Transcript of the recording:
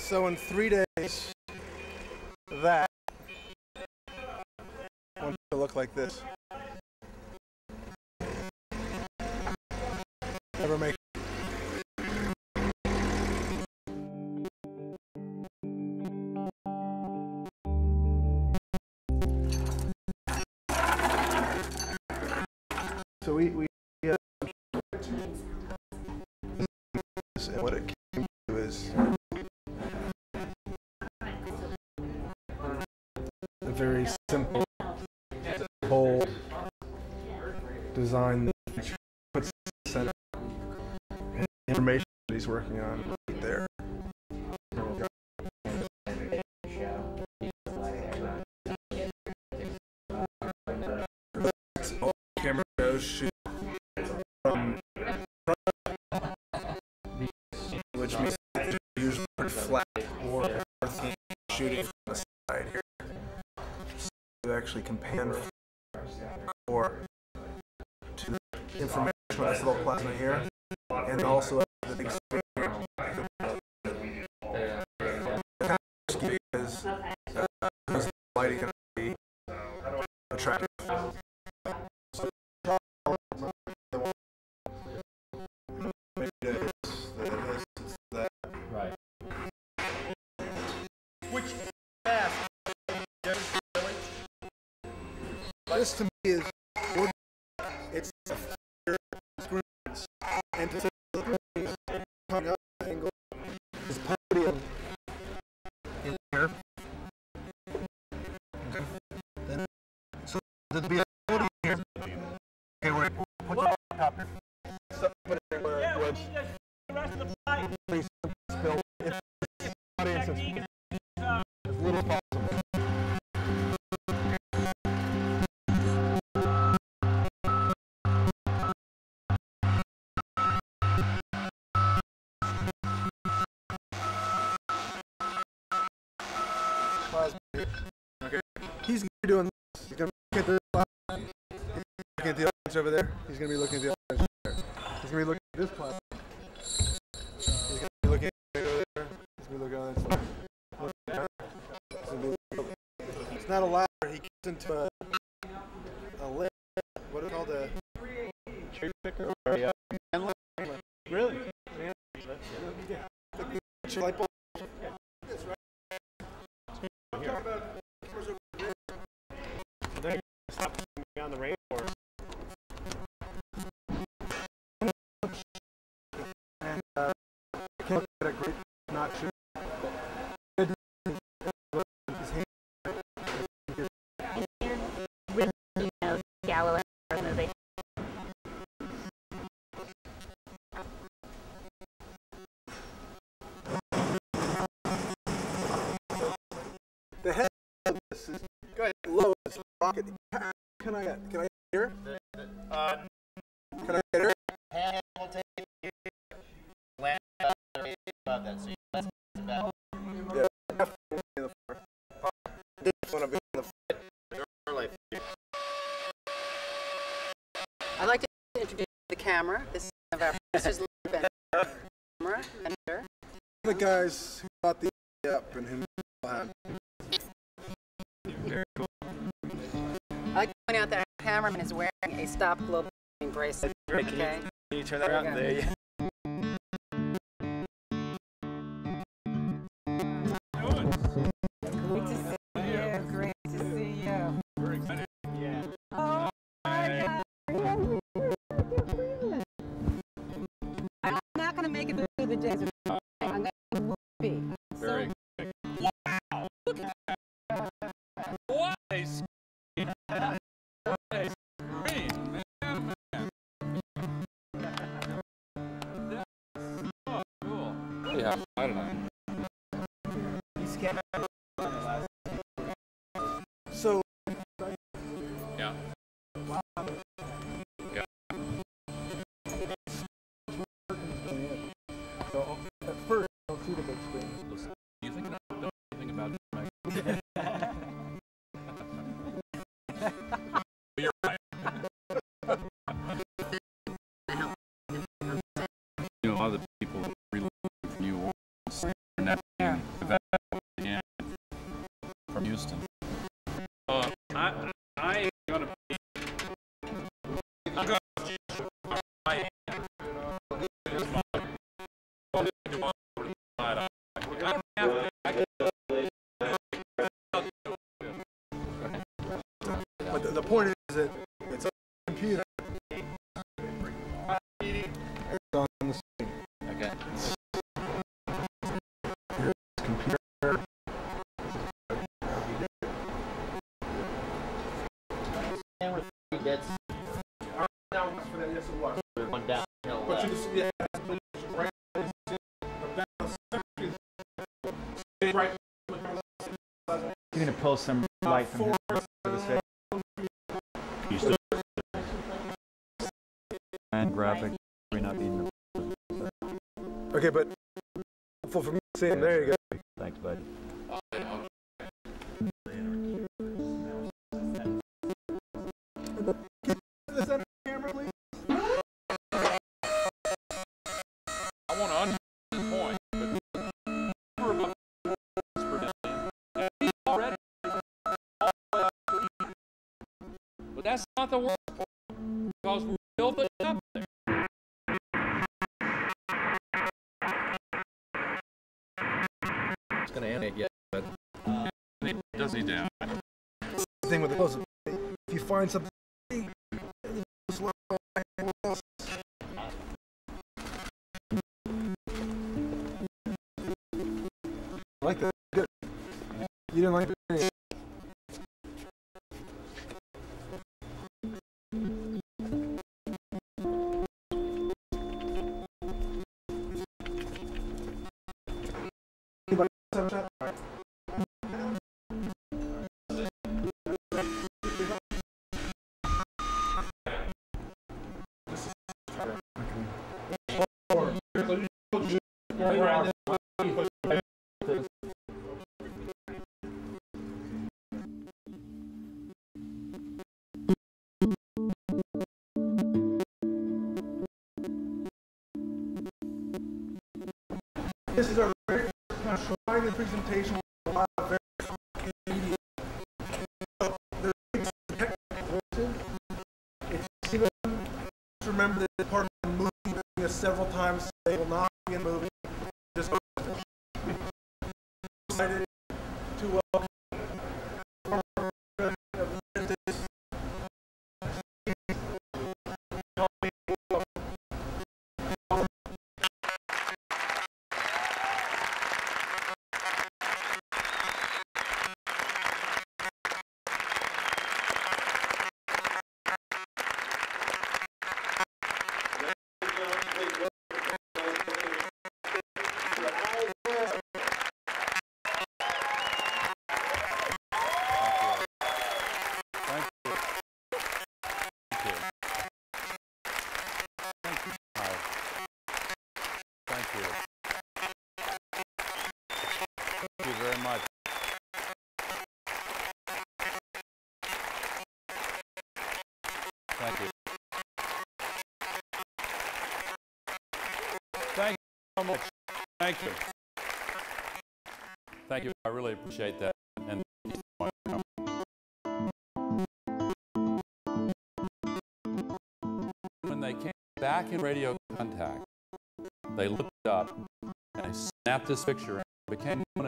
So in 3 days, that wants to look like this. Never make. So we and what it came to is a very simple, bold design that puts the center and the information that he's working on right there. Camera goes shoot from front, which means that you're usually flat or shooting from the side here. So you actually can pan or to information on this little plasma here, and also the big screen because the lighting can be attractive. Right. Which fast? This to me is it's a screens and to the coming up angle is podium in here. Okay. Then so there'd be a podium here. Okay, we're put your top here. So put it where it was. The rest of the flight. Please spill if the audience is as little as possible. Okay. He's gonna be doing this. He's gonna be looking at the audience over there. He's gonna be looking at the audience there. He's gonna be looking at this platform. He's gonna be looking at it over there. He's gonna be looking at this. It's not a ladder. He gets into a lid. What is it called? A cherry picker or a handler? Really? Light bulb. They're stop on the rainforest. And can't get a great not shoot. With Galileo movie. The head of this is low as rocket. Can I hear? Can I hear? Hand will take you land above that. So you let's back. Yeah, definitely in the front. I just want to be in the front. I'd like to introduce the camera. This is Lou camera. The guys who bought the up and who had. Very cool. I'd like to point out that our cameraman is wearing a Stop Global Warming bracelet. Great. Okay. Can you turn that around? There you go. Great to see you. Great to see you. We're excited. Yeah. Oh my God. I'm not going to make it through the desert. I'm going to be. Very excited. Wow! Look at that! What a screen! What a screen! Man, man. That's so cool. Yeah, I don't know. So. Yeah. Yeah. So at first, I don't see the big screen. You think know anything about You're right. You know, a lot of the people really from New Orleans Yeah, right. Right. You're gonna pull some light from his face. You still and graphic may not be. Okay, but for me to see him, there you go. Thanks, bud. I want to understand the point, but we're about per million, and he's already but that's not the worst part, because we're still putting up there. It's going to animate yet, but It does need to. The thing with the close-up, if you find something, I like that. Good. You didn't like it? Anybody else have a shot? All right. This is our very first kind of presentation with a lot of very media. So there's technical question. It's even remember the department moving this several times. They will not be in moving. Just excited to welcome Thank you very much. Thank you. Thank you so much. Thank you. Thank you. I really appreciate that. And when they came back in radio contact, they looked up and they snapped this picture and became known